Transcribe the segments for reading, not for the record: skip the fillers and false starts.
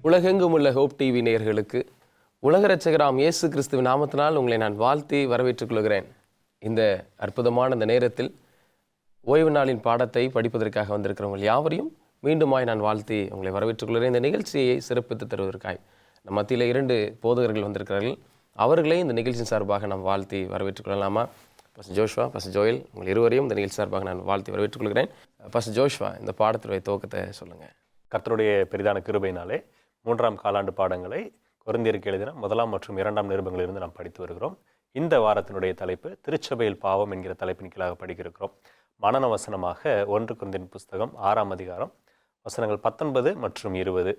உலகெங்கும் உள்ள hope TV நேயர்களுக்கு உலக இரட்சகராம் இயேசு கிறிஸ்துவின் நாமத்தினால் உங்களை நான் வாழ்த்தி வரவேற்றுக் கொள்கிறேன். இந்த அற்புதமான இந்த நேரத்தில் ஓய்வு நாளின் பாடத்தை படிப்பதற்காக வந்திருக்கிறவங்க யாவரையும் மீண்டுமாய் நான் வாழ்த்தி உங்களை வரவேற்றுக் கொள்கிறேன். இந்த நிகழ்ச்சியை சிறப்பித்து தருவதற்காய் நம் மத்தியில் 2 போதகர்கள் வந்திருக்கிறார்கள். அவர்களே இந்த நிகழ்ச்சியின் சார்பாக நாம் வாழ்த்தி வரவேற்றுக் கொள்ளலாமா? பாஸ்டர் ஜோஷ்வா, பாஸ்டர் ஜோயல், உங்கள் இருவரையும் இந்த நிகழ்ச்சி சார்பாக நான் வாழ்த்தி வரவேற்றுக் கொள்கிறேன். பாஸ்டர் ஜோஷ்வா, இந்த பாடத்துடைய துவக்கத்தை சொல்லுங்கள். கர்த்தருடைய பெரிதான கிருபையினாலே 3ஆம் காலாண்டு பாடங்களை கொரிந்தியருக்கு எழுதின 1 மற்றும் 2 நிருபங்களிலிருந்து நாம் படித்து வருகிறோம். இந்த வாரத்தினுடைய தலைப்பு திருச்சபையில் பாவம் என்கிற தலைப்பின் கீழாக படிக்க இருக்கிறோம். மனன வசனமாக 1 கொரிந்தியர் புஸ்தகம் 6ஆம் அதிகாரம் வசனங்கள் 19 மற்றும் 20.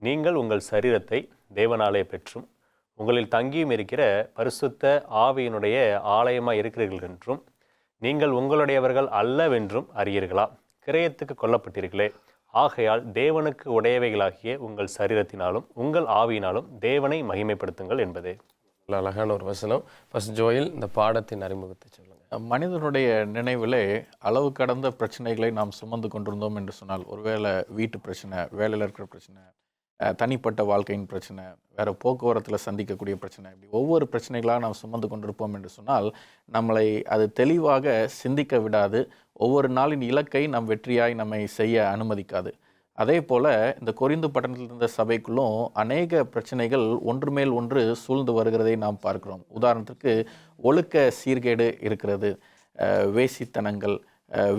நீங்கள் உங்கள் சரீரத்தை தேவனாலே பெற்றும் உங்களில் தங்கியும் இருக்கிற பரிசுத்த ஆவியினுடைய ஆலயமாய் இருக்கிறீர்கள் என்றும் நீங்கள் உங்களுடையவர்கள் அல்லவென்றும் அறியீர்களா? கிரயத்துக்கு கொல்லப்பட்டீர்களே, ஆகையால் தேவனுக்கு உடையவைகளாகிய உங்கள் சரீரத்தினாலும் உங்கள் ஆவியினாலும் தேவனை மகிமைப்படுத்துங்கள் என்பதே. அழகான ஒரு வசனம். பாஸ்டர் ஜோயல், இந்த பாடத்தின் அறிமுகத்தை சொல்லுங்கள். மனிதனுடைய நினைவிலே அளவு கடந்த பிரச்சனைகளை நாம் சுமந்து கொண்டிருந்தோம் என்று சொன்னால், ஒருவேளை வீட்டு பிரச்சனை, வேலையில் இருக்கிற பிரச்சனை, தனிப்பட்ட வாழ்க்கையின் பிரச்சனை, வேறு போக்குவரத்தில் சந்திக்கக்கூடிய பிரச்சனை, இப்படி ஒவ்வொரு பிரச்சனைகளாக நாம் சுமந்து கொண்டிருப்போம் என்று சொன்னால் நம்மளை அது தெளிவாக சிந்திக்க விடாது. ஒவ்வொரு நாளின் இலக்கை நம் வெற்றியாய் நம்மை செய்ய அனுமதிக்காது. அதே போல் இந்த கொரிந்து பட்டணத்தில் இருந்த சபைக்குள்ளும் அநேக பிரச்சனைகள் ஒன்று மேல் ஒன்று சூழ்ந்து வருகிறதை நாம் பார்க்கிறோம். உதாரணத்திற்கு ஒழுக்க சீர்கேடு இருக்கிறது, வேசித்தனங்கள்,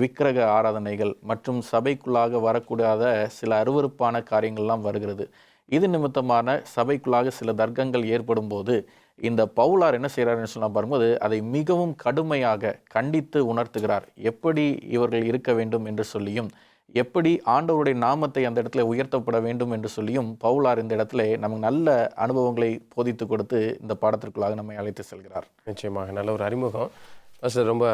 விக்கிரக ஆராதனைகள் மற்றும் சபைக்குள்ளாக வரக்கூடாத சில அருவருப்பான காரியங்கள்லாம் வருகிறது. இது நிமித்தமான சபைக்குள்ளாக சில தர்க்கங்கள் ஏற்படும் போது இந்த பவுலார் என்ன செய்கிறாருன்னு சொன்னால் பார்க்கும்போது அதை மிகவும் கடுமையாக கண்டித்து உணர்த்துகிறார். எப்படி இவர்கள் இருக்க வேண்டும் என்று சொல்லியும், எப்படி ஆண்டவருடைய நாமத்தை அந்த இடத்துல உயர்த்தப்பட வேண்டும் என்று சொல்லியும் பவுலார் இந்த இடத்துல நமக்கு நல்ல அனுபவங்களை போதித்து கொடுத்து இந்த பாடத்திற்குள்ளாக நம்மை அழைத்து செல்கிறார். நிச்சயமாக நல்ல ஒரு அறிமுகம். ஃபஸ்ட்டு ரொம்ப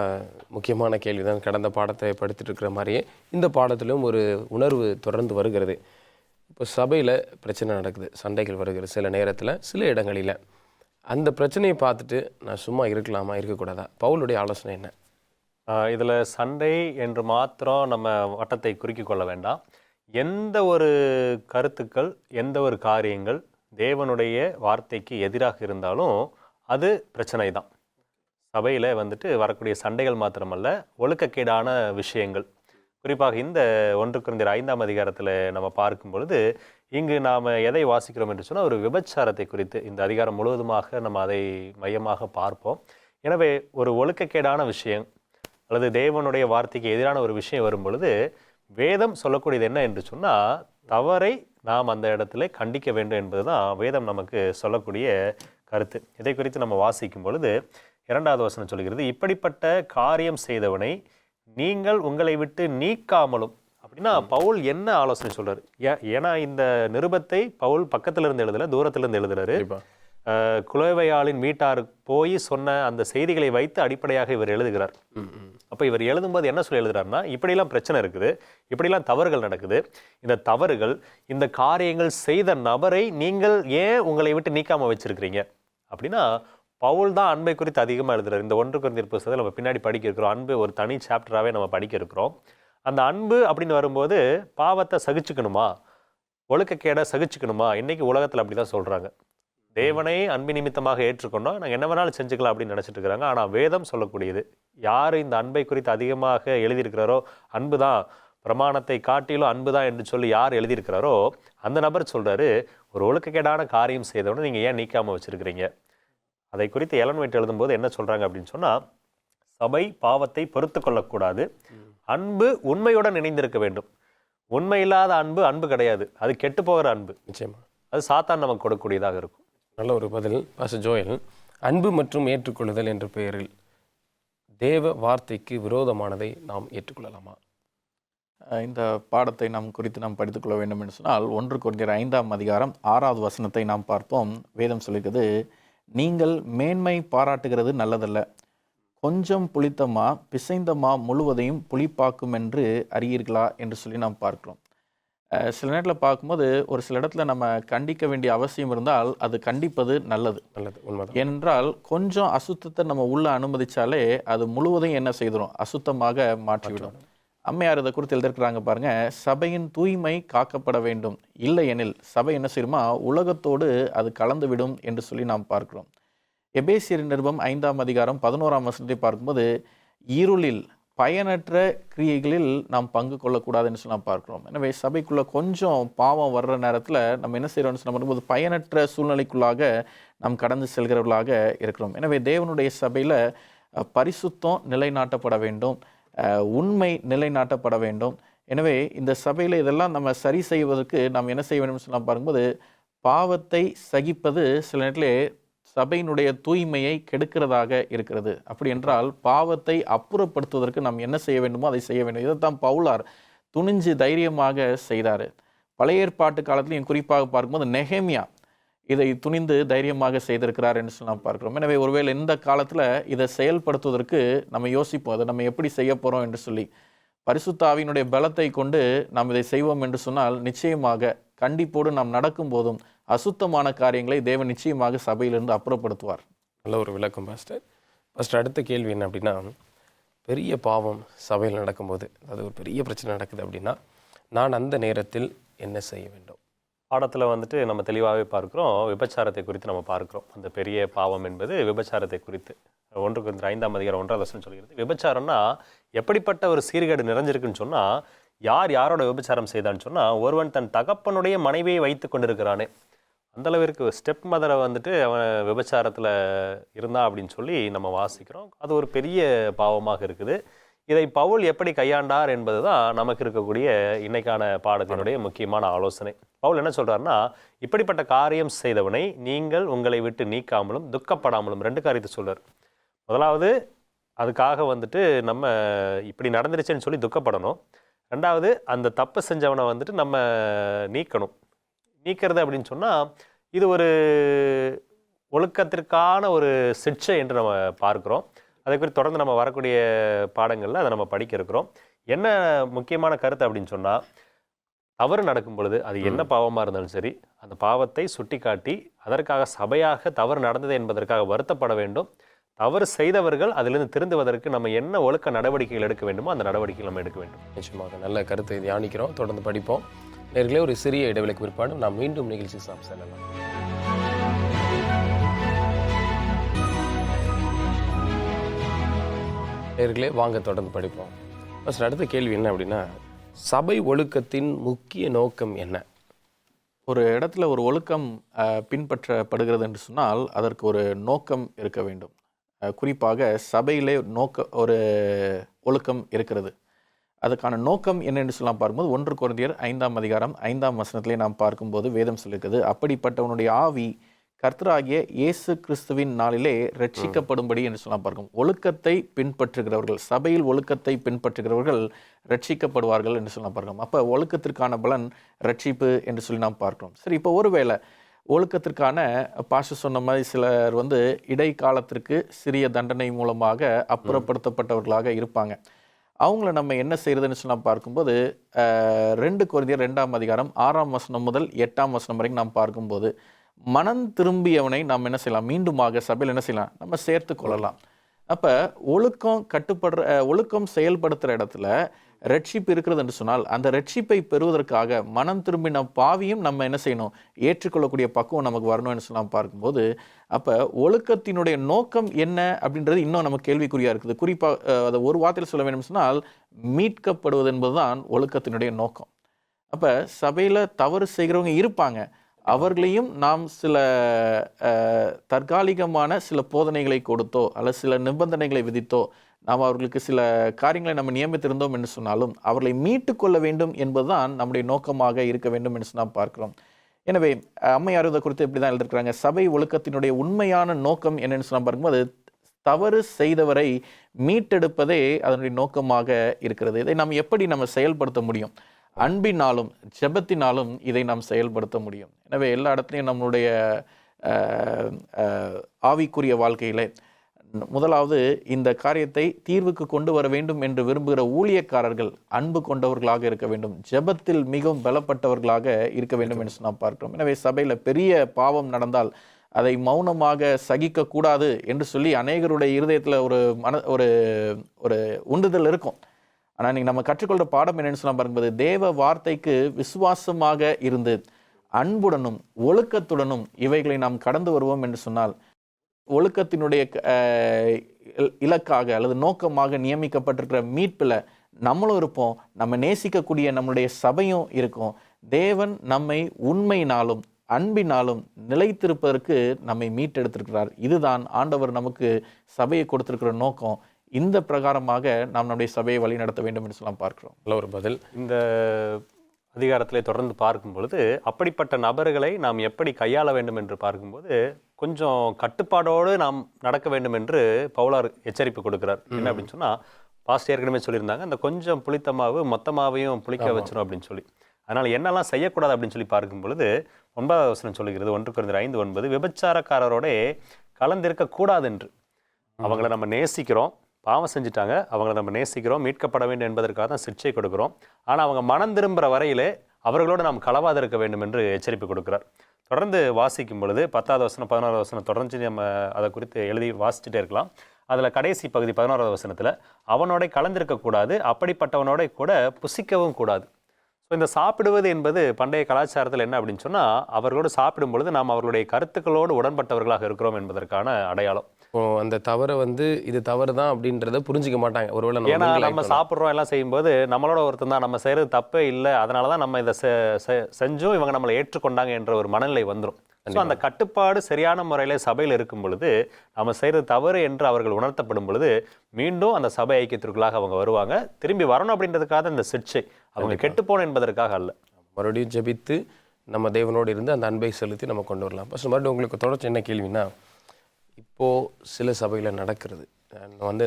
முக்கியமான கேள்வி தான். கடந்த பாடத்தை படித்துட்டு இருக்கிற மாதிரியே இந்த பாடத்திலும் ஒரு உணர்வு தொடர்ந்து வருகிறது. இப்போ சபையில் பிரச்சனை நடக்குது, சண்டைகள் வருகிறது சில நேரத்தில், சில இடங்களில். அந்த பிரச்சனையை பார்த்துட்டு நான் சும்மா இருக்கலாமா, இருக்கக்கூடாதா? பவுலுடைய ஆலோசனை என்ன? இதில் சண்டை என்று மாத்திரம் நம்ம வட்டத்தை குறுக்கி கொள்ள வேண்டாம். எந்த ஒரு கருத்துக்கள், எந்த ஒரு காரியங்கள் தேவனுடைய வார்த்தைக்கு எதிராக இருந்தாலும் அது பிரச்சனை தான். சபையில் வரக்கூடிய சண்டைகள் மாத்திரமல்ல, ஒழுக்கக்கேடான விஷயங்கள். குறிப்பாக இந்த 1 கொரிந்தியர் 5ஆம் அதிகாரத்தில் நம்ம பார்க்கும் பொழுது இங்கு நாம் எதை வாசிக்கிறோம் என்று சொன்னால் ஒரு விபச்சாரத்தை குறித்து இந்த அதிகாரம் முழுவதுமாக நம்ம அதை மையமாக பார்ப்போம். எனவே ஒரு ஒழுக்கக்கேடான விஷயம் அல்லது தேவனுடைய வார்த்தைக்கு எதிரான ஒரு விஷயம் வரும் பொழுது வேதம் சொல்லக்கூடியது என்ன என்று சொன்னால் தவறை நாம் அந்த இடத்துல கண்டிக்க வேண்டும் என்பது தான் வேதம் நமக்கு சொல்லக்கூடிய கருத்து. இதை குறித்து நம்ம வாசிக்கும் பொழுது 2வது வசனம் சொல்கிறது, இப்படிப்பட்ட காரியம் செய்தவனை நீங்கள் உங்களை விட்டு நீக்காமலும். அப்படின்னா பவுல் என்ன ஆலோசனை சொல்றாரு? ஏன்னா இந்த நிருபத்தை பவுல் பக்கத்துல இருந்து எழுதல, தூரத்துல இருந்து எழுதுறாரு. குலோவையாளின் வீட்டார் போய் சொன்ன அந்த செய்திகளை வைத்து அடிப்படையாக இவர் எழுதுகிறார். அப்ப இவர் எழுதும்போது என்ன சொல்லி எழுதுறாருன்னா, இப்படிலாம் பிரச்சனை இருக்குது, இப்படிலாம் தவறுகள் நடக்குது, இந்த தவறுகள், இந்த காரியங்கள் செய்த நபரை நீங்கள் ஏன் உங்களை விட்டு நீக்காம வச்சிருக்கிறீங்க? அப்படின்னா பவுல் தான் அன்பை குறித்து அதிகமாக எழுதுறாரு. இந்த 1 கொரிந்தியர் புத்தகத்தில் நம்ம பின்னாடி படிக்க இருக்கிறோம். அன்பு ஒரு தனி சாப்டராகவே நம்ம படிக்க இருக்கிறோம். அந்த அன்பு அப்படின்னு வரும்போது பாவத்தை சகிச்சுக்கணுமா, ஒழுக்கக்கேட சகிச்சுக்கணுமா? இன்னைக்கு உலகத்தில் அப்படி தான் சொல்கிறாங்க. தேவனை அன்பு நிமித்தமாக ஏற்றுக்கொண்டோம், நாங்கள் என்ன வேணாலும் செஞ்சுக்கலாம் அப்படின்னு நினச்சிட்டு இருக்கிறாங்க. ஆனால் வேதம் சொல்லக்கூடியது, யார் இந்த அன்பை குறித்து அதிகமாக எழுதியிருக்கிறாரோ, அன்பு தான் பிரமாணத்தை காட்டிலும் அன்பு தான் என்று சொல்லி யார் எழுதியிருக்கிறாரோ அந்த நபர் சொல்கிறாரு, ஒரு ஒழுக்கக்கேடான காரியம் செய்தவொடனே நீங்கள் ஏன் நீக்காமல் வச்சுருக்கிறீங்க? அதை குறித்து எலன் ஒயிட் எழுதும்போது என்ன சொல்கிறாங்க அப்படின்னு சொன்னால், சபை பாவத்தை பொறுத்து கொள்ளக்கூடாது, அன்பு உண்மையுடன் இணைந்திருக்க வேண்டும். உண்மை இல்லாத அன்பு அன்பு கிடையாது, அது கெட்டு போகிற அன்பு. நிச்சயமாக அது சாத்தான் நமக்கு கொடுக்கக்கூடியதாக இருக்கும். நல்ல ஒரு பதில். பாஸ்டர் ஜோயல், அன்பு மற்றும் ஏற்றுக்கொள்ளுதல் என்ற பெயரில் தேவ வார்த்தைக்கு விரோதமானதை நாம் ஏற்றுக்கொள்ளலாமா? இந்த பாடத்தை நாம் குறித்து நாம் படித்துக்கொள்ள வேண்டும் என்று சொன்னால் 1 கொரிந்தியர் 5ஆம் அதிகாரம் 6வது வசனத்தை நாம் பார்ப்போம். வேதம் சொல்லிக்கிறது, நீங்கள் மேன்மை பாராட்டுகிறது நல்லதல்ல, கொஞ்சம் புளித்தமா பிசைந்தமா முழுவதையும் புளிப்பாக்கும் என்று அறியீர்களா என்று சொல்லி நாம் பார்க்கிறோம். சில நேரத்தில் பார்க்கும்போது ஒரு சில இடத்துல நம்ம கண்டிக்க வேண்டிய அவசியம் இருந்தால் அது கண்டிப்பது நல்லது. உண்மைதான். ஏனென்றால் கொஞ்சம் அசுத்தத்தை நம்ம உள்ள அனுமதிச்சாலே அது முழுவதையும் என்ன செய்திடும், அசுத்தமாக மாற்றிவிடும். அம்மையார் இதை குறித்து எழுதியிருக்கிறாங்க பாருங்க, சபையின் தூய்மை காக்கப்பட வேண்டும், இல்லை எனில் சபை என்ன செய்யுமா, உலகத்தோடு அது கலந்துவிடும் என்று சொல்லி நாம் பார்க்கிறோம். எபேசியர் நிருபம் 5ஆம் அதிகாரம் 11ஆம் வசனத்தை பார்க்கும்போது, இருளில் பயனற்ற கிரியைகளில் நாம் பங்கு கொள்ளக்கூடாதுன்னு சொல்லி நாம் பார்க்கிறோம். எனவே சபைக்குள்ளே கொஞ்சம் பாவம் வர்ற நேரத்தில் நம்ம என்ன செய்கிறோம்னு சொல்ல வரும்போது பயனற்ற சூழ்நிலைக்குள்ளாக நாம் கடந்து செல்கிறவர்களாக இருக்கிறோம். எனவே தேவனுடைய சபையில் பரிசுத்தம் நிலைநாட்டப்பட வேண்டும், உண்மை நிலைநாட்டப்பட வேண்டும். எனவே இந்த சபையில் இதெல்லாம் நம்ம சரி செய்வதற்கு நாம் என்ன செய்ய வேண்டும் சொல்லலாம் பார்க்கும்போது, பாவத்தை சகிப்பது சில நேரத்திலே சபையினுடைய தூய்மையை கெடுக்கிறதாக இருக்கிறது. அப்படி என்றால் பாவத்தை அப்புறப்படுத்துவதற்கு நாம் என்ன செய்ய வேண்டுமோ அதை செய்ய வேண்டும். இதைத்தான் பவுலார் துணிஞ்சு தைரியமாக செய்தார். பழைய ஏற்பாட்டு காலத்திலையும் குறிப்பாக பார்க்கும்போது நெகேமியா இதை துணிந்து தைரியமாக செய்திருக்கிறார் என்று சொல்லி நாம் பார்க்கிறோம். எனவே ஒருவேளை இந்த காலத்தில் இதை செயல்படுத்துவதற்கு நம்ம யோசிப்போம், அதை நம்ம எப்படி செய்ய போகிறோம் என்று சொல்லி. பரிசுத்த ஆவியினுடைய பலத்தை கொண்டு நாம் இதை செய்வோம் என்று சொன்னால் நிச்சயமாக கண்டிப்போடு நாம் நடக்கும் போதும் அசுத்தமான காரியங்களை தேவன் நிச்சயமாக சபையிலிருந்து அப்புறப்படுத்துவார். நல்ல ஒரு விளக்கம் பாஸ்டர். பாஸ்டர், அடுத்த கேள்வி என்ன அப்படின்னா, பெரிய பாவம் சபையில் நடக்கும்போது, அது ஒரு பெரிய பிரச்சனை நடக்குது அப்படின்னா நான் அந்த நேரத்தில் என்ன செய்ய வேண்டும்? பாடத்தில் வந்துட்டு நம்ம தெளிவாகவே பார்க்குறோம், விபச்சாரத்தை குறித்து நம்ம பார்க்குறோம். அந்த பெரிய பாவம் என்பது விபச்சாரத்தை குறித்து 1 கொரிந்தியர் 5ஆம் அதிகாரம் 1ஆம் வசனம் சொல்கிறது. விபச்சாரம்னா எப்படிப்பட்ட ஒரு சீர்கேடு நிறைஞ்சிருக்குன்னு சொன்னால், யார் யாரோட விபச்சாரம் செய்தான்னு சொன்னால், ஒருவன் தன் தகப்பனுடைய மனைவியை வைத்து கொண்டிருக்கிறானே, அந்தளவிற்கு ஸ்டெப் மதரை வந்துட்டு அவன் விபச்சாரத்தில் இருந்தான் அப்படின்னு சொல்லி நம்ம வாசிக்கிறோம். அது ஒரு பெரிய பாவமாக இருக்குது. இதை பவுல் எப்படி கையாண்டார் என்பது தான் நமக்கு இருக்கக்கூடிய இன்னைக்கான பாடத்தினுடைய முக்கியமான ஆலோசனை. பவுல் என்ன சொல்கிறாருன்னா, இப்படிப்பட்ட காரியம் செய்தவனை நீங்கள் உங்களை விட்டு நீக்காமலும் துக்கப்படாமலும் 2 காரியத்தை சொல்கிறார். முதலாவது, அதுக்காக வந்துட்டு நம்ம இப்படி நடந்துருச்சுன்னு சொல்லி துக்கப்படணும். 2வது, அந்த தப்பு செஞ்சவனை வந்துட்டு நம்ம நீக்கணும். நீக்கிறது அப்படின்னு சொன்னால் இது ஒரு ஒழுக்கத்திற்கான ஒரு சிக்ஷை என்று நம்ம பார்க்குறோம். அதை குறித்து தொடர்ந்து நம்ம வரக்கூடிய பாடங்களில் அதை நம்ம படிக்க இருக்கிறோம். என்ன முக்கியமான கருத்து அப்படின்னு சொன்னால், தவறு நடக்கும் பொழுது அது என்ன பாவமாக இருந்தாலும் சரி, அந்த பாவத்தை சுட்டி காட்டி அதற்காக சபையாக தவறு நடந்தது என்பதற்காக வருத்தப்பட வேண்டும். தவறு செய்தவர்கள் அதிலிருந்து திருந்துவதற்கு நம்ம என்ன ஒழுக்க நடவடிக்கைகள் எடுக்க வேண்டுமோ அந்த நடவடிக்கைகள் நம்ம எடுக்க வேண்டும். நிச்சயமாக நல்ல கருத்தை தியானிக்கிறோம், தொடர்ந்து படிப்போம். நேர்களே, ஒரு சிறிய இடைவெளிக்கு பிற்பாடு நாம் மீண்டும் நிகழ்ச்சி செல்லலாம். நேர்களே, வாங்க தொடர்ந்து படிப்போம். ஃபர்ஸ்ட் அடுத்த கேள்வி என்ன அப்படின்னா, சபை ஒழுக்கத்தின் முக்கிய நோக்கம் என்ன? ஒரு இடத்துல ஒரு ஒழுக்கம் பின்பற்றப்படுகிறது என்று சொன்னால் அதற்கு ஒரு நோக்கம் இருக்க வேண்டும். குறிப்பாக சபையிலே ஒரு ஒழுக்கம் இருக்கிறது. அதுக்கான நோக்கம் என்னென்று சொல்லலாம் பார்க்கும்போது 1 கொரிந்தியர் 5ஆம் அதிகாரம் 5ஆம் வசனத்திலே நாம் பார்க்கும்போது வேதம் சொல்லியிருக்குது, அப்படிப்பட்டவனுடைய ஆவி கர்த்தராகிய இயேசு கிறிஸ்துவின் நாளிலே ரட்சிக்கப்படும்படி என்று சொல்லலாம் பார்க்கும். ஒழுக்கத்தை பின்பற்றுகிறவர்கள், சபையில் ஒழுக்கத்தை பின்பற்றுகிறவர்கள் ரட்சிக்கப்படுவார்கள் என்று சொல்லலாம் பார்க்கிறோம். அப்போ ஒழுக்கத்திற்கான பலன் ரட்சிப்பு என்று சொல்லி நாம் பார்க்கிறோம். சரி, இப்போ ஒருவேளை ஒழுக்கத்திற்கான பாஸ்டர் சொன்ன மாதிரி சிலர் இடைக்காலத்திற்கு சிறிய தண்டனை மூலமாக அப்புறப்படுத்தப்பட்டவர்களாக இருப்பாங்க. அவங்கள நம்ம என்ன செய்யறதுன்னு சொல்லி பார்க்கும்போது 2 கொரிந்தியர் 2ஆம் அதிகாரம் 6ஆம் வசனம் முதல் 8ஆம் வசனம் வரைக்கும் நாம் பார்க்கும்போது, மனம் திரும்பியவனை நாம் என்ன செய்யலாம், மீண்டுமாக சபையில் என்ன செய்யலாம், நம்ம சேர்த்து கொள்ளலாம். அப்போ ஒழுக்கம் செயல்படுத்துகிற இடத்துல ரட்சிப்பு இருக்கிறது என்று சொன்னால் அந்த ரட்சிப்பை பெறுவதற்காக மனம் திரும்பின பாவியும் நம்ம என்ன செய்யணும், ஏற்றுக்கொள்ளக்கூடிய பக்குவம் நமக்கு வரணும்னு சொல்லலாம் பார்க்கும்போது, அப்போ ஒழுக்கத்தினுடைய நோக்கம் என்ன அப்படின்றது இன்னும் நம்ம கேள்விக்குறியாக இருக்குது. குறிப்பாக அதை ஒரு வார்த்தையில் சொல்ல வேண்டும் சொன்னால் மீட்கப்படுவது என்பதுதான் ஒழுக்கத்தினுடைய நோக்கம். அப்போ சபையில் தவறு செய்கிறவங்க இருப்பாங்க, அவர்களையும் நாம் சில தற்காலிகமான சில போதனைகளை கொடுத்தோ அல்லது சில நிபந்தனைகளை விதித்தோ நாம் அவர்களுக்கு சில காரியங்களை நம்ம நியமித்திருந்தோம் என்று சொன்னாலும் அவர்களை மீட்டு கொள்ள வேண்டும் என்பதுதான் நம்முடைய நோக்கமாக இருக்க வேண்டும் என்று நாம் பார்க்கிறோம். எனவே அம்மையார் இதை குறித்து இப்படி தான் எழுதியிருக்கிறாங்க, சபை ஒழுக்கத்தினுடைய உண்மையான நோக்கம் என்னென்னு சொன்னால் பார்க்கும்போது தவறு செய்தவரை மீட்டெடுப்பதே அதனுடைய நோக்கமாக இருக்கிறது. இதை நாம் எப்படி நம்ம செயல்படுத்த முடியும்? அன்பினாலும் ஜெபத்தினாலும் இதை நாம் செயல்படுத்த முடியும். எனவே எல்லா இடத்துலையும் நம்மளுடைய ஆவிக்குரிய வாழ்க்கையிலே முதலாவது இந்த காரியத்தை தீர்வுக்கு கொண்டு வர வேண்டும் என்று விரும்புகிற ஊழியக்காரர்கள் அன்பு கொண்டவர்களாக இருக்க வேண்டும், ஜெபத்தில் மிகவும் பலப்பட்டவர்களாக இருக்க வேண்டும் என்று நாம் பார்க்கிறோம். எனவே சபையில் பெரிய பாவம் நடந்தால் அதை மௌனமாக சகிக்கக்கூடாது என்று சொல்லி அநேகருடைய இருதயத்தில் ஒரு உந்துதல் இருக்கும். ஆனால் நீங்கள் நம்ம கற்றுக்கொள்கிற பாடம் என்னென்னு சொன்னால் பாரும்போது, தேவ வார்த்தைக்கு விசுவாசமாக இருந்து அன்புடனும் ஒழுக்கத்துடனும் இவைகளை நாம் கடந்து வருவோம் என்று சொன்னால், ஒழுக்கத்தினுடைய இலக்காக அல்லது நோக்கமாக நியமிக்கப்பட்டிருக்கிற மீட்பில் நம்மளும் இருப்போம், நம்ம நேசிக்கக்கூடிய நம்மளுடைய சபையும் இருக்கும். தேவன் நம்மை உண்மையினாலும் அன்பினாலும் நிலைத்திருப்பதற்கு நம்மை மீட்டெடுத்திருக்கிறார். இதுதான் ஆண்டவர் நமக்கு சபையை கொடுத்திருக்கிற நோக்கம். இந்த பிரகாரமாக நாம் நம்முடைய சபையை வழி நடத்த வேண்டும் என்று சொல்லலாம் பார்க்கிறோம். நல்ல ஒரு பதில். இந்த அதிகாரத்திலே தொடர்ந்து பார்க்கும் பொழுது அப்படிப்பட்ட நபர்களை நாம் எப்படி கையாள வேண்டும் என்று பார்க்கும்போது கொஞ்சம் கட்டுப்பாடோடு நாம் நடக்க வேண்டும் என்று பவுலார் எச்சரிப்பு கொடுக்கிறார். என்ன அப்படின்னு சொன்னால், பாஸ்ட் ஏற்கனவே சொல்லியிருந்தாங்க, அந்த கொஞ்சம் புளித்த மாவு மொத்தமாவையும் புளிக்க வச்சிடும் அப்படின்னு சொல்லி. அதனால் என்னெல்லாம் செய்யக்கூடாது அப்படின்னு சொல்லி பார்க்கும் பொழுது 9வது வசனம் சொல்லுகிறது, 1 கொரிந்தியர் 5:9, விபச்சாரக்காரரோட கலந்திருக்க கூடாது என்று. அவங்கள நம்ம நேசிக்கிறோம், பாவம் செஞ்சுட்டாங்க, அவங்கள நம்ம நேசிக்கிறோம், மீட்கப்பட வேண்டும் என்பதற்காக தான் சிக்ஷை கொடுக்கிறோம். ஆனால் அவங்க மனம் திரும்புகிற வரையிலே அவர்களோடு நாம் கலவாது இருக்க வேண்டும் என்று எச்சரிப்பு கொடுக்கிறார். தொடர்ந்து வாசிக்கும் பொழுது 10வது வசனம் 11வது வசனம் தொடர்ந்து நம்ம அதை குறித்து எழுதி வாசிச்சுட்டே இருக்கலாம். அதில் கடைசி பகுதி 11வது வசனத்தில், அவனோட கலந்திருக்கக்கூடாது, அப்படிப்பட்டவனோட கூட புசிக்கவும் கூடாது. ஸோ இந்த சாப்பிடுவது என்பது பண்டைய கலாச்சாரத்தில் என்ன அப்படின்னு சொன்னால், அவர்களோடு சாப்பிடும் பொழுது நாம் அவர்களுடைய கருத்துக்களோடு உடன்பட்டவர்களாக இருக்கிறோம் என்பதற்கான அடையாளம். அந்த தவறை இது தவறு தான் அப்படின்றத புரிஞ்சிக்க மாட்டாங்க. ஒருவேளை ஏன்னா நம்ம சாப்பிட்றோம் எல்லாம் செய்யும்போது நம்மளோட ஒருத்தன் தான், நம்ம செய்கிறது தப்பே இல்லை, அதனால தான் நம்ம இதை செஞ்சும் இவங்க நம்மளை ஏற்றுக்கொண்டாங்க என்ற ஒரு மனநிலை வந்துடும். ஸோ அந்த கட்டுப்பாடு சரியான முறையில் சபையில் இருக்கும் பொழுது, நம்ம செய்கிறது தவறு என்று அவர்கள் உணர்த்தப்படும் பொழுது மீண்டும் அந்த சபை ஐக்கியத்திற்குள்ளாக அவங்க வருவாங்க. திரும்பி வரணும் அப்படின்றதுக்காக இந்த சிக்ஷை, அவங்க கெட்டுப்போன என்பதற்காக அல்ல. மறுபடியும் ஜெபித்து நம்ம தேவனோடு இருந்து அந்த அன்பை செலுத்தி நம்ம கொண்டு வரலாம். ஃபஸ்ட் மறுபடியும் உங்களுக்கு தொடர்ச்சி என்ன கேள்வினா, இப்போது சில சபையில் நடக்கிறது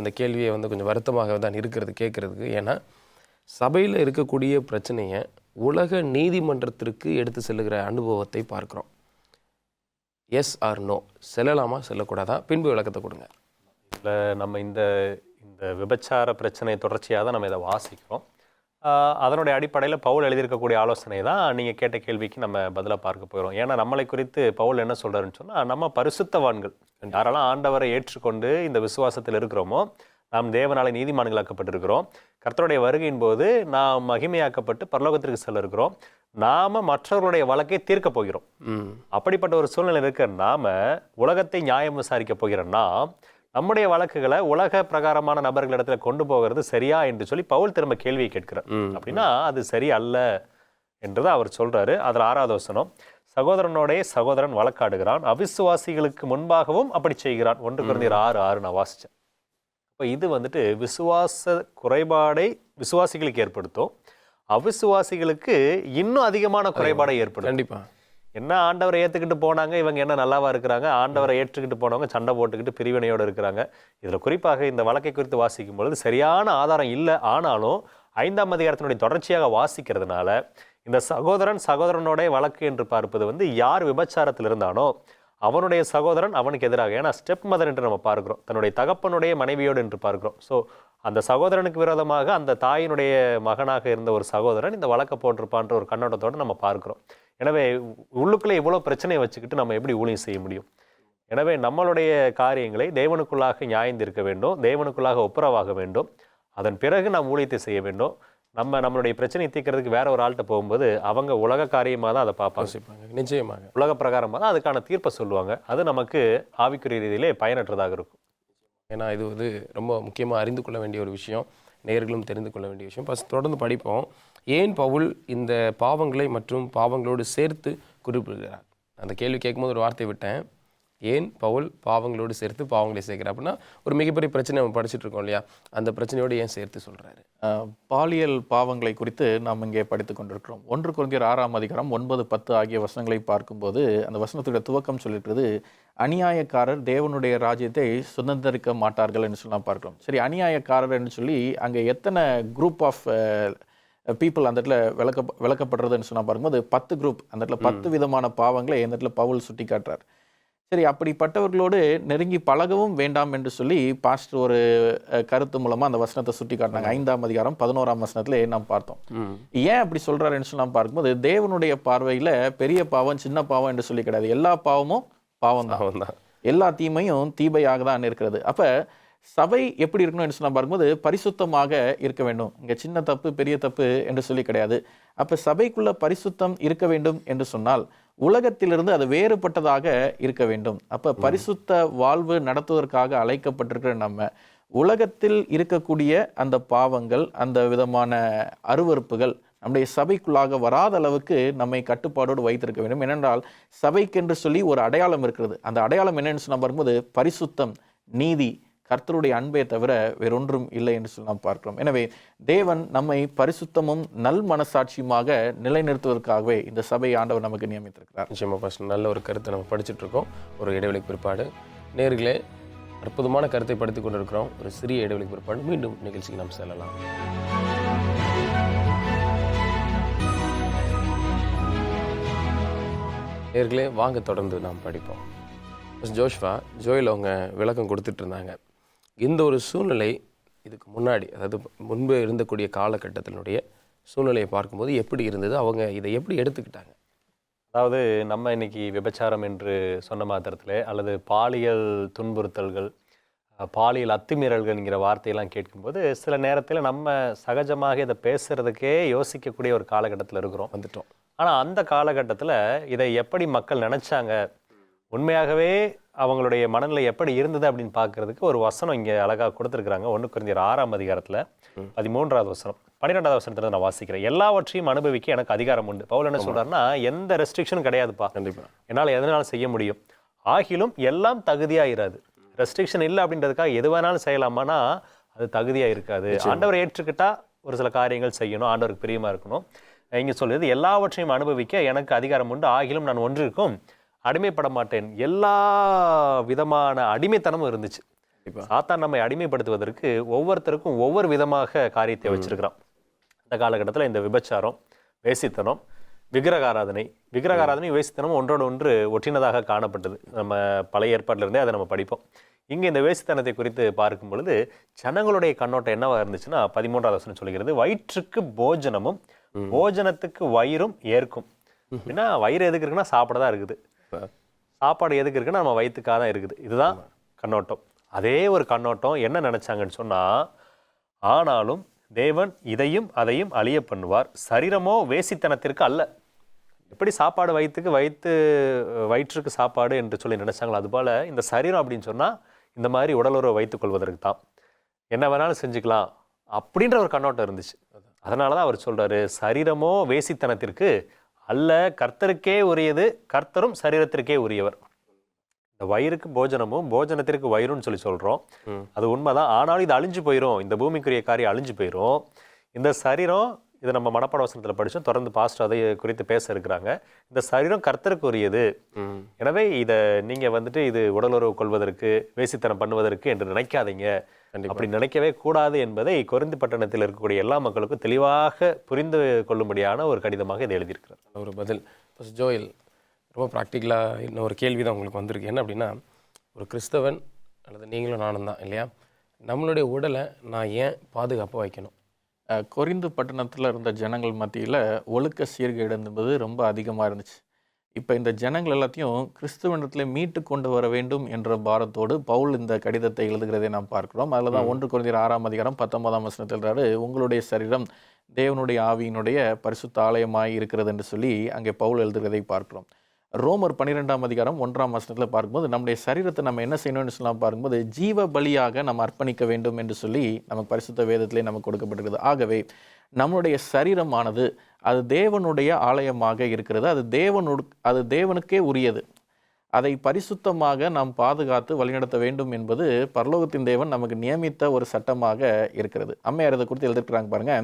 இந்த கேள்வியை கொஞ்சம் வருத்தமாக தான் இருக்கிறது கேட்குறதுக்கு. ஏன்னா சபையில் இருக்கக்கூடிய பிரச்சனையை உலக நீதிமன்றத்திற்கு எடுத்து செல்லுகிற அனுபவத்தை பார்க்குறோம். எஸ் ஆர் நோ, செல்லலாமா செல்லக்கூடாதா? பின்பு விளக்கத்தை கொடுங்க. இதில் நம்ம இந்த விபச்சார பிரச்சனை தொடர்ச்சியாக தான் நம்ம இதை வாசிக்கிறோம். அதனுடைய அடிப்படையில் பவுல் எழுதியிருக்கக்கூடிய ஆலோசனை தான் நீங்கள் கேட்ட கேள்விக்கு நம்ம பதிலாக பார்க்க போகிறோம். ஏன்னா நம்மளை குறித்து பவுல் என்ன சொல்கிறாருன்னு சொன்னால், நம்ம பரிசுத்தவான்கள், யாரெல்லாம் ஆண்டவரை ஏற்றுக்கொண்டு இந்த விசுவாசத்தில் இருக்கிறோமோ, நாம் தேவனாலே நீதிமான்களாக்கப்பட்டிருக்கிறோம். கர்த்தருடைய வருகையின் போது நாம் மகிமையாக்கப்பட்டு பரலோகத்திற்கு செல்ல இருக்கிறோம். நாம மற்றவர்களுடைய வழக்கை தீர்க்க போகிறோம். அப்படிப்பட்ட ஒரு சூழ்நிலை இருக்க நாம உலகத்தை நியாயம் விசாரிக்க போகிறோம்னா, நம்முடைய வழக்குகளை உலக பிரகாரமான நபர்களிடத்துல கொண்டு போகிறது சரியா என்று சொல்லி பவுல் திரும்ப கேள்வியை கேட்கிறார். அப்படின்னா அது சரி அல்ல என்றுதான் அவர் சொல்றாரு. அதுல 6வது வசனம், சகோதரனோட சகோதரன் வழக்காடுகிறான், அவிசுவாசிகளுக்கு முன்பாகவும் அப்படி செய்கிறான். 1 கொரிந்தியர் 6:6 நான் வாசிச்சேன். இப்போ இது விசுவாச குறைபாடை விசுவாசிகளுக்கு ஏற்படுத்தும், அவிசுவாசிகளுக்கு இன்னும் அதிகமான குறைபாடை ஏற்படும். கண்டிப்பா. என்ன ஆண்டவரை ஏற்றுக்கிட்டு போனாங்க, இவங்க என்ன நல்லாவா இருக்கிறாங்க, ஆண்டவரை ஏற்றுக்கிட்டு போனவங்க சண்டை போட்டுக்கிட்டு பிரிவினையோடு இருக்கிறாங்க. இதில் குறிப்பாக இந்த வழக்கை குறித்து வாசிக்கும் பொழுது சரியான ஆதாரம் இல்லை. ஆனாலும் 5ஆம் அதிகாரத்தினுடைய தொடர்ச்சியாக வாசிக்கிறதுனால இந்த சகோதரனோட வழக்கு என்று பார்ப்பது யார் விபச்சாரத்தில் இருந்தானோ அவனுடைய சகோதரன் அவனுக்கு எதிராக, ஏன்னா ஸ்டெப் மதர் என்று நம்ம பார்க்கிறோம், தன்னுடைய தகப்பனுடைய மனைவியோடு என்று பார்க்கிறோம். ஸோ அந்த சகோதரனுக்கு விரோதமாக அந்த தாயினுடைய மகனாக இருந்த ஒரு சகோதரன் இந்த வழக்கை போட்டிருப்பான்ற ஒரு கண்ணோட்டத்தோடு நம்ம பார்க்கிறோம். எனவே உள்ளுக்குள்ளே இவ்வளோ பிரச்சனையை வச்சுக்கிட்டு நம்ம எப்படி ஊழியம் செய்ய முடியும்? எனவே நம்மளுடைய காரியங்களை தேவனுக்குள்ளாக நியாயந்திருக்க வேண்டும், தேவனுக்குள்ளாக ஒப்புரவாக வேண்டும். அதன் பிறகு நாம் ஊழியத்தை செய்ய வேண்டும். நம்மளுடைய பிரச்சனையை தீர்க்கிறதுக்கு வேற ஒரு ஆள்கிட்ட போகும்போது அவங்க உலக காரியமாக தான் அதை பார்ப்பாங்க. நிச்சயமாக உலக பிரகாரமாக தான் அதுக்கான தீர்ப்பை சொல்லுவாங்க. அது நமக்கு ஆவிக்குரிய ரீதியிலே பயனற்றதாக இருக்கும். ஏன்னா இது ரொம்ப முக்கியமாக அறிந்து கொள்ள வேண்டிய ஒரு விஷயம், நேயர்களும் தெரிந்து கொள்ள வேண்டிய விஷயம். ஃபஸ்ட் தொடர்ந்து படிப்போம். ஏன் பவுல் இந்த பாவங்களை மற்றும் பாவங்களோடு சேர்த்து குறிப்பிடுகிறார்? அந்த கேள்வி கேட்கும்போது ஒரு வார்த்தை விட்டேன், ஏன் பவுல் பாவங்களோடு சேர்த்து பாவங்களை சேர்க்கிறார் அப்படின்னா ஒரு மிகப்பெரிய பிரச்சனை நம்ம படிச்சுட்டு இருக்கோம் இல்லையா, அந்த பிரச்சனையோடு ஏன் சேர்த்து சொல்கிறாரு? பாலியல் பாவங்களை குறித்து நாம் இங்கே படித்து கொண்டிருக்கிறோம். 1 கொரிந்தியர் 6ஆம் அதிகாரம் 9, 10 ஆகிய வசனங்களை பார்க்கும்போது அந்த வசனத்துடைய துவக்கம் சொல்லிட்டு, அநியாயக்காரர் தேவனுடைய ராஜ்யத்தை சுதந்திரிக்க மாட்டார்கள் என்று சொல்லலாம் பார்க்கிறோம். சரி, அநியாயக்காரர் என்று சொல்லி அங்கே எத்தனை குரூப் ஆஃப் பீப்புள் அந்த இடத்துல விளக்கப்படுறதுன்னு சொன்னால் பார்க்கும்போது 10 குரூப், அந்த இடத்துல 10 விதமான பாவங்களை இந்த இடத்துல பவுல் சுட்டி காட்டுறார். சரி, அப்படிப்பட்டவர்களோடு நெருங்கி பழகவும் வேண்டாம் என்று சொல்லி பாஸ்டர் ஒரு கருத்து மூலமாக அந்த வசனத்தை சுட்டி காட்டினாங்க. 5ஆம் அதிகாரம் 11ஆம் வசனத்தில் நாம் பார்த்தோம். ஏன் அப்படி சொல்கிறாருன்னு சொல்லி நாம் பார்க்கும்போது தேவனுடைய பார்வையில் பெரிய பாவம் சின்ன பாவம் என்று சொல்லி கிடையாது. எல்லா பாவமும் பாவம் தான், எல்லா தீமையும் தீமையாக தான் இருக்கிறது. அப்போ சபை எப்படி இருக்கணும் என்று சொன்னால் பார்க்கும்போது பரிசுத்தமாக இருக்க வேண்டும். இங்கே சின்ன தப்பு பெரிய தப்பு என்று சொல்லி கிடையாது. அப்போ சபைக்குள்ள பரிசுத்தம் இருக்க வேண்டும் என்று சொன்னால் உலகத்திலிருந்து அது வேறுபட்டதாக இருக்க வேண்டும். அப்போ பரிசுத்த வாழ்வு நடத்துவதற்காக அழைக்கப்பட்டிருக்கிற நம்ம உலகத்தில் இருக்கக்கூடிய அந்த பாவங்கள், அந்த விதமான அருவருப்புகள் நம்முடைய சபைக்குள்ளாக வராத அளவுக்கு நம்மை கட்டுப்பாடோடு வைத்திருக்க வேண்டும். ஏனென்றால் சபைக்கென்று சொல்லி ஒரு அடையாளம் இருக்கிறது. அந்த அடையாளம் என்னன்னு சொன்னால் பார்க்கும்போது பரிசுத்தம், நீதி, கர்த்தருடைய அன்பை தவிர வேறொன்றும் இல்லை என்று சொல்லி நாம் பார்க்கிறோம். எனவே தேவன் நம்மை பரிசுத்தமும் நல் மனசாட்சியுமாக நிலைநிறுத்துவதற்காகவே இந்த சபை ஆண்டவர் நமக்கு நியமித்திருக்கிறார். நிச்சயமா பாஸ்டர், நல்ல ஒரு கருத்தை நம்ம படிச்சுட்டு இருக்கோம். ஒரு இடைவெளிக்கு பிற்பாடு நேர்களே அற்புதமான கருத்தை படித்துக் கொண்டிருக்கிறோம். ஒரு சிறிய இடைவெளிக்கு பிற்பாடு மீண்டும் நிகழ்ச்சிக்கு நாம் செல்லலாம். நேர்களே வாங்க தொடர்ந்து நாம் படிப்போம். ஜோஷ்வா ஜோயில் அவங்க விளக்கம் கொடுத்துட்டு இருந்தாங்க. இந்த ஒரு சூழ்நிலை இதுக்கு முன்னாடி, அதாவது முன்பு இருந்தக்கூடிய காலகட்டத்தினுடைய சூழ்நிலையை பார்க்கும்போது எப்படி இருந்தது, அவங்க இதை எப்படி எடுத்துக்கிட்டாங்க? அதாவது நம்ம இன்னைக்கு விபச்சாரம் என்று சொன்ன மாத்திரத்தில் அல்லது பாலியல் துன்புறுத்தல்கள், பாலியல் அத்துமீறல்கள்ங்கிற வார்த்தையெல்லாம் கேட்கும்போது சில நேரத்தில் நம்ம சகஜமாக இதை பேசுறதுக்கே யோசிக்கக்கூடிய ஒரு காலகட்டத்தில் வந்துட்டோம். ஆனால் அந்த காலகட்டத்தில் இதை எப்படி மக்கள் நினச்சாங்க, உண்மையாகவே அவங்களுடைய மனநிலை எப்படி இருந்தது அப்படின்னு பார்க்கறதுக்கு ஒரு வசனம் இங்கே அழகாக கொடுத்துருக்குறாங்க. 1 கொரிந்தியர் 6ஆம் அதிகாரத்தில் 13வது வசனம், 12வது வசனத்தில் நான் வாசிக்கிறேன். எல்லாவற்றையும் அனுபவிக்க எனக்கு அதிகாரம் உண்டு. பவுல் என்ன சொல்றாருன்னா, எந்த ரெஸ்ட்ரிக்ஷனும் கிடையாதுப்பா, கண்டிப்பாக என்னால் எதனாலும் செய்ய முடியும். ஆகிலும் எல்லாம் தகுதியாயிராது. ரெஸ்ட்ரிக்ஷன் இல்லை அப்படின்றதுக்காக எது வேணாலும் செய்யலாமான்னா அது தகுதியாக இருக்காது. ஆண்டவரை ஏற்றுக்கிட்டா ஒரு சில காரியங்கள் செய்யணும், ஆண்டவருக்கு பிரியமாக இருக்கணும். இங்கே சொல்லுது, எல்லாவற்றையும் அனுபவிக்க எனக்கு அதிகாரம் உண்டு, ஆகிலும் நான் ஒன்றிற்கும் அடிமைப்பட மாட்டேன். எல்லா விதமான அடிமைத்தனமும் இருந்துச்சு. சாத்தான் நம்மை அடிமைப்படுத்துவதற்கு ஒவ்வொருத்தருக்கும் ஒவ்வொரு விதமாக காரியத்தை வச்சிருக்கிறான். இந்த காலகட்டத்தில் இந்த விபச்சாரம், வேசித்தனம், விக்கிரகாராதனை, வேசித்தனம் ஒன்றோடு ஒன்று ஒற்றினதாக காணப்பட்டது. நம்ம பழைய ஏற்பாட்டில் இருந்தே அதை நம்ம படிப்போம். இங்கே இந்த வேசித்தனத்தை குறித்து பார்க்கும் பொழுது ஜனங்களுடைய கண்ணோட்டம் என்னவா இருந்துச்சுன்னா, 13வது வசனம் சொல்கிறது, வயிற்றுக்கு போஜனமும் போஜனத்துக்கு வயிறும் ஏற்கும். அப்படின்னா வயிறு எதுக்கு இருக்குன்னா சாப்பிட தான் இருக்குது, சாப்பாடு எதுக்கு இருக்குன்னா நம்ம வயிற்றுக்காக தான் இருக்குது. இதுதான் கண்ணோட்டம். அதே ஒரு கண்ணோட்டம் என்ன நினைச்சாங்கன்னு சொன்னா, ஆனாலும் தேவன் இதையும் அதையும் அழிய பண்ணுவார், சரீரமோ வேசித்தனத்திற்கு அல்ல. எப்படி சாப்பாடு வயிற்றுக்கு சாப்பாடு என்று சொல்லி நினைச்சாங்களோ அதுபோல இந்த சரீரம் அப்படின்னு சொன்னா இந்த மாதிரி உடலுறவை வைத்துக் கொள்வதற்கு தான், என்ன வேணாலும் செஞ்சுக்கலாம் அப்படின்ற ஒரு கண்ணோட்டம் இருந்துச்சு. அதனாலதான் அவர் சொல்றாரு, சரீரமோ வேசித்தனத்திற்கு அல்ல, கர்த்தருக்கே உரியது, கர்த்தரும் சரீரத்திற்கே உரியவர். இந்த வயிறுக்கு போஜனமும் போஜனத்திற்கு வயிறுன்னு சொல்லி சொல்றோம், அது உண்மைதான். ஆனாலும் இது அழிஞ்சு போயிடும், இந்த பூமிக்குரிய காரியம் அழிஞ்சு போயிடும். இந்த சரீரம், இதை நம்ம மனப்பாட வசனத்தில் படித்தோம், தொடர்ந்து பாஸ்டர் அதை குறித்து பேச இருக்கிறாங்க. இந்த சரீரம் கர்த்தருக்கு உரியது. எனவே இதை நீங்கள் இது உடலுறவு கொள்வதற்கு, வேசித்தனம் பண்ணுவதற்கு என்று நினைக்காதீங்க. அப்படி நினைக்கவே கூடாது என்பதை கொரிந்து பட்டணத்தில் இருக்கக்கூடிய எல்லா மக்களுக்கும் தெளிவாக புரிந்து கொள்ளும்படியான ஒரு கடிதமாக இதை எழுதியிருக்கிறார். ஒரு பதில். ஜோயல், ரொம்ப ப்ராக்டிக்கலாக இன்னும் ஒரு கேள்வி தான் உங்களுக்கு வந்திருக்கு. என்ன அப்படின்னா, ஒரு கிறிஸ்தவன் அல்லது நீங்களும் நானும் தான் இல்லையா, நம்மளுடைய உடலை நான் ஏன் பாதுகாப்பாக வைக்கணும்? கொரிந்து பட்டணத்தில் இருந்த ஜனங்கள் மத்தியில் ஒழுக்க சீர்கேடு என்பது ரொம்ப அதிகமாக இருந்துச்சு. இப்போ இந்த ஜனங்கள் எல்லாத்தையும் கிறிஸ்துவனிடத்தில் மீட்டு கொண்டு வர வேண்டும் என்ற பாரத்தோடு பவுல் இந்த கடிதத்தை எழுதுகிறதை நாம் பார்க்கிறோம். அதில் தான் 1 கொரிந்தியர் 6ஆம் அதிகாரம் 19ஆம் வசனத்தில் உங்களுடைய சரீரம் தேவனுடைய ஆவியினுடைய பரிசுத்த ஆலயமாய் இருக்கிறது என்று சொல்லி அங்கே பவுல் எழுதுகிறதை பார்க்கிறோம். ரோமர் 12ஆம் அதிகாரம் 1ஆம் வசனத்தில் பார்க்கும்போது நம்முடைய சரீரத்தை நம்ம என்ன செய்யணும்னு சொல்லலாம் பார்க்கும்போது ஜீவ பலியாக நம்ம அர்ப்பணிக்க வேண்டும் என்று சொல்லி நமக்கு பரிசுத்த வேதத்திலே நமக்கு கொடுக்கப்பட்டிருக்கிறது. ஆகவே நம்முடைய சரீரமானது அது தேவனுடைய ஆலயமாக இருக்கிறது, அது தேவனுக்கே உரியது. அதை பரிசுத்தமாக நாம் பாதுகாத்து வழிநடத்த வேண்டும் என்பது பரலோகத்தின் தேவன் நமக்கு நியமித்த ஒரு சட்டமாக இருக்கிறது. அம்மையார் இதை குறித்து எழுதியிருக்கிறாங்க பாருங்க,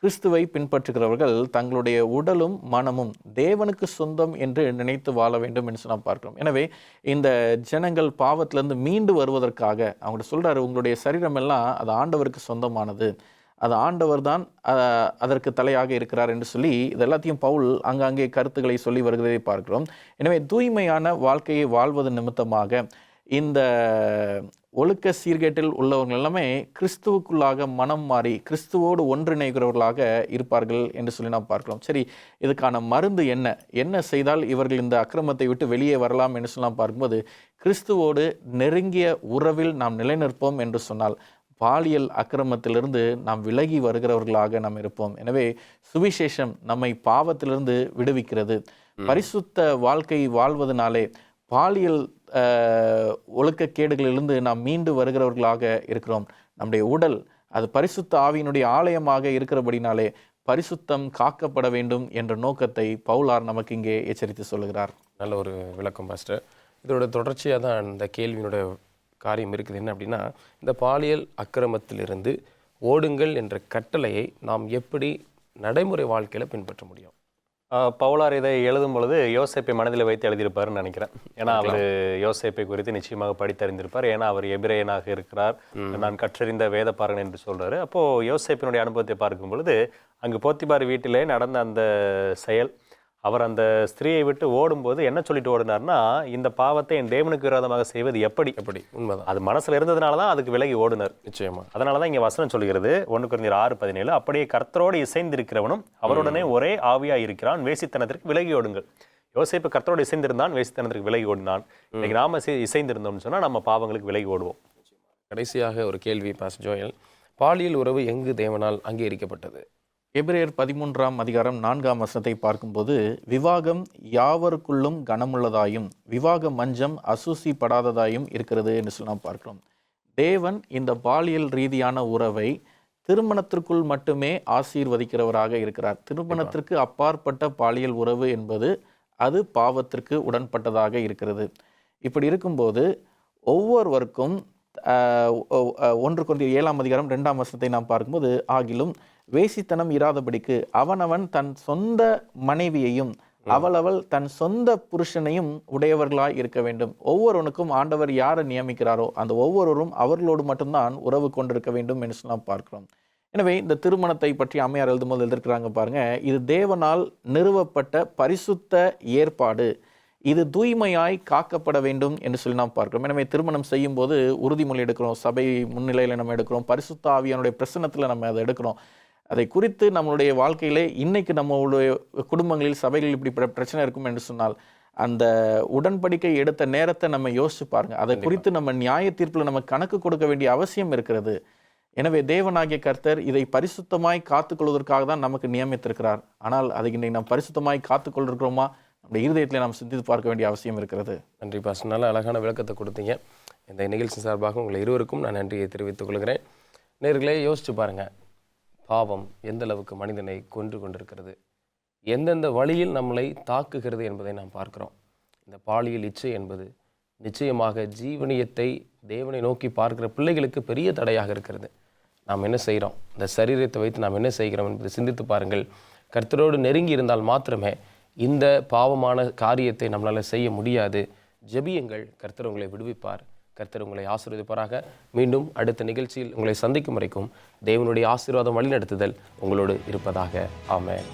கிறிஸ்துவை பின்பற்றுகிறவர்கள் தங்களுடைய உடலும் மனமும் தேவனுக்கு சொந்தம் என்று நினைத்து வாழ வேண்டும் என்று நாம் பார்க்கிறோம். எனவே இந்த ஜனங்கள் பாவத்திலிருந்து மீண்டு வருவதற்காக அவங்கள்ட்ட சொல்றாரு, உங்களுடைய சரீரம் எல்லாம் அது ஆண்டவருக்கு சொந்தமானது, அது ஆண்டவர் தான் அதற்கு தலையாக இருக்கிறார் என்று சொல்லி இது எல்லாத்தையும் பவுல் அங்கங்கே கருத்துக்களை சொல்லி வருகிறதை பார்க்கிறோம். எனவே தூய்மையான வாழ்க்கையை வாழ்வது நிமித்தமாக இந்த ஒழுக்க சீர்கேட்டில் உள்ளவர்கள் எல்லாமே கிறிஸ்துவுக்குள்ளாக மனம் மாறி கிறிஸ்துவோடு ஒன்றிணைகிறவர்களாக இருப்பார்கள் என்று சொல்லி நாம் பார்க்கிறோம். சரி, இதுக்கான மருந்து என்ன செய்தால் இவர்கள் இந்த அக்கிரமத்தை விட்டு வெளியே வரலாம் என்று சொல்லி நாம் பார்க்கும்போது, கிறிஸ்துவோடு நெருங்கிய உறவில் நாம் நிலைநிற்போம் என்று சொன்னால் பாலியல் அக்கிரமத்திலிருந்து நாம் விலகி வருகிறவர்களாக நாம் இருப்போம். எனவே சுவிசேஷம் நம்மை பாவத்திலிருந்து விடுவிக்கிறது. பரிசுத்த வாழ்க்கை வாழ்வதனாலே பாலியல் ஒழுக்கக்கேடுகளிலிருந்து நாம் மீண்டு வருகிறவர்களாக இருக்கிறோம். நம்முடைய உடல் அது பரிசுத்த ஆவியினுடைய ஆலயமாக இருக்கிறபடினாலே பரிசுத்தம் காக்கப்பட வேண்டும் என்ற நோக்கத்தை பவுலார் நமக்கு இங்கே எச்சரித்து சொல்லுகிறார். நல்ல ஒரு விளக்கம் பாஸ்டர். இதோட தொடர்ச்சியாக தான் இந்த கேள்வியினுடைய காரியம் இருக்குது. என்ன அப்படின்னா, இந்த பாலியல் அக்கிரமத்திலிருந்து ஓடுங்கள் என்ற கட்டளையை நாம் எப்படி நடைமுறை வாழ்க்கையில் பின்பற்ற முடியும்? பவுலார் இதை எழுதும் பொழுது யோசேப்பை மனதில் வைத்து எழுதியிருப்பாருன்னு நினைக்கிறேன். ஏன்னா அவர் யோசேப்பை குறித்து நிச்சயமாக படித்தறிந்திருப்பார். ஏன்னா அவர் எபிரேயனாக இருக்கிறார், நான் கற்றறிந்த வேதபாரகன் என்று சொல்றாரு. அப்போ யோசேப்பினுடைய அனுபவத்தை பார்க்கும் பொழுது அங்கு போத்திபார் வீட்டிலே நடந்த அந்த செயல், அவர் அந்த ஸ்திரீயை விட்டு ஓடும்போது என்ன சொல்லிட்டு ஓடினார்னா, இந்த பாவத்தை என் தேவனுக்கு விரோதமாக செய்வது எப்படி உண்மைதான். அது மனசுல இருந்ததுனால தான் அதுக்கு விலகி ஓடுனார். நிச்சயமா. அதனால தான் இங்கே வசனம் சொல்கிறது 1 கொரிந்தியர் 6:17, அப்படியே கர்த்தரோடு இசைந்திருக்கிறவனும் அவருடனே ஒரே ஆவியாய் இருக்கிறான், வேசித்தனத்திற்கு விலகி ஓடுங்கள். யோசேப்பு கர்த்தரோடு இசைந்திருந்தான், வேசித்தனத்திற்கு விலகி ஓடினான். இன்னைக்கு நாம இசைந்திருந்தோம்னு சொன்னா நம்ம பாவங்களுக்கு விலகி ஓடுவோம். கடைசியாக ஒரு கேள்வி பாஸ்டர் ஜோயல், பாலியல் உறவு எங்கு தேவனால் அங்கீகரிக்கப்பட்டது? எபிரேயர் 13:4 பார்க்கும்போது, விவாகம் யாவருக்குள்ளும் கனமுள்ளதாயும் விவாக மஞ்சம் அசூசிப்படாததாயும் இருக்கிறது என்று சொல்லி நாம் பார்க்கிறோம். தேவன் இந்த பாலியல் ரீதியான உறவை திருமணத்திற்குள் மட்டுமே ஆசீர்வதிக்கிறவராக இருக்கிறார். திருமணத்திற்கு அப்பாற்பட்ட பாலியல் உறவு என்பது அது பாவத்திற்கு உடன்பட்டதாக இருக்கிறது. இப்படி இருக்கும்போது ஒவ்வொருவருக்கும் 1 கொரிந்தியர் 7:2 நாம் பார்க்கும்போது, ஆகிலும் வேசித்தனம் இராதபடிக்கு அவனவன் தன் சொந்த மனைவியையும் அவளவள் தன் சொந்த புருஷனையும் உடையவர்களாய் இருக்க வேண்டும். ஒவ்வொருவனுக்கும் ஆண்டவர் யாரை நியமிக்கிறாரோ அந்த ஒவ்வொருவரும் அவர்களோடு மட்டும்தான் உறவு கொண்டிருக்க வேண்டும் என்று நாம் பார்க்கிறோம். எனவே இந்த திருமணத்தை பற்றி அம்மையார் எழுதும்போது எழுதியிருக்கிறாங்க பாருங்க, இது தேவனால் நிறுவப்பட்ட பரிசுத்த ஏற்பாடு, இது தூய்மையாய் காக்கப்பட வேண்டும் என்று சொல்லி நாம் பார்க்கிறோம். எனவே திருமணம் செய்யும் போது உறுதிமொழி எடுக்கிறோம், சபை முன்னிலையில் நம்ம எடுக்கிறோம், பரிசுத்த ஆவியானுடைய பிரசன்னத்தில் நம்ம அதை எடுக்கிறோம். அதை குறித்து நம்மளுடைய வாழ்க்கையிலே இன்னைக்கு நம்மளுடைய குடும்பங்களில் சபைகளில் இப்படி பிரச்சனை இருக்கும் என்று சொன்னால் அந்த உடன்படிக்கை எடுத்த நேரத்தை நம்ம யோசிச்சு பாருங்க. அதை குறித்து நம்ம நியாய தீர்ப்பில் நம்ம கணக்கு கொடுக்க வேண்டிய அவசியம் இருக்கிறது. எனவே தேவனாகிய கர்த்தர் இதை பரிசுத்தமாய் காத்துக்கொள்வதற்காக தான் நமக்கு நியமித்திருக்கிறார். ஆனால் அதை இன்னைக்கு நாம் பரிசுத்தமாய் காத்துக்கொள்கிறோமா, நம்முடைய இருதயத்தில் நாம் சிந்தித்து பார்க்க வேண்டிய அவசியம் இருக்கிறது. நன்றி பாஸ்டர், நல்ல அழகான விளக்கத்தை கொடுத்தீங்க. இந்த நிகழ்ச்சி சார்பாக உங்களை இருவருக்கும் நான் நன்றியை தெரிவித்துக் கொள்கிறேன். நேர்களே, யோசிச்சு பாருங்க, பாவம் எந்த அளவுக்கு மனிதனை கொன்று கொண்டிருக்கிறது, எந்தெந்த வழியில் நம்மளை தாக்குகிறது என்பதை நாம் பார்க்கிறோம். இந்த பாலியல் இச்சை என்பது நிச்சயமாக ஜீவனியத்தை தேவனை நோக்கி பார்க்கிற பிள்ளைகளுக்கு பெரிய தடையாக இருக்கிறது. நாம் என்ன செய்கிறோம், இந்த சரீரத்தை வைத்து நாம் என்ன செய்கிறோம் என்பதை சிந்தித்து பாருங்கள். கர்த்தரோடு நெருங்கி இருந்தால் மாத்திரமே இந்த பாவமான காரியத்தை நம்மளால் செய்ய முடியாது. ஜெபியுங்கள், கர்த்தர் உங்களை விடுவிப்பார், கர்த்தர் உங்களை ஆசீர்வதிப்பாராக. மீண்டும் அடுத்த நிகழ்ச்சியில் உங்களை சந்திக்கும் வரைக்கும் தேவனுடைய ஆசீர்வாதம் வழிநடத்துதல் உங்களோடு இருப்பதாக. ஆமென்.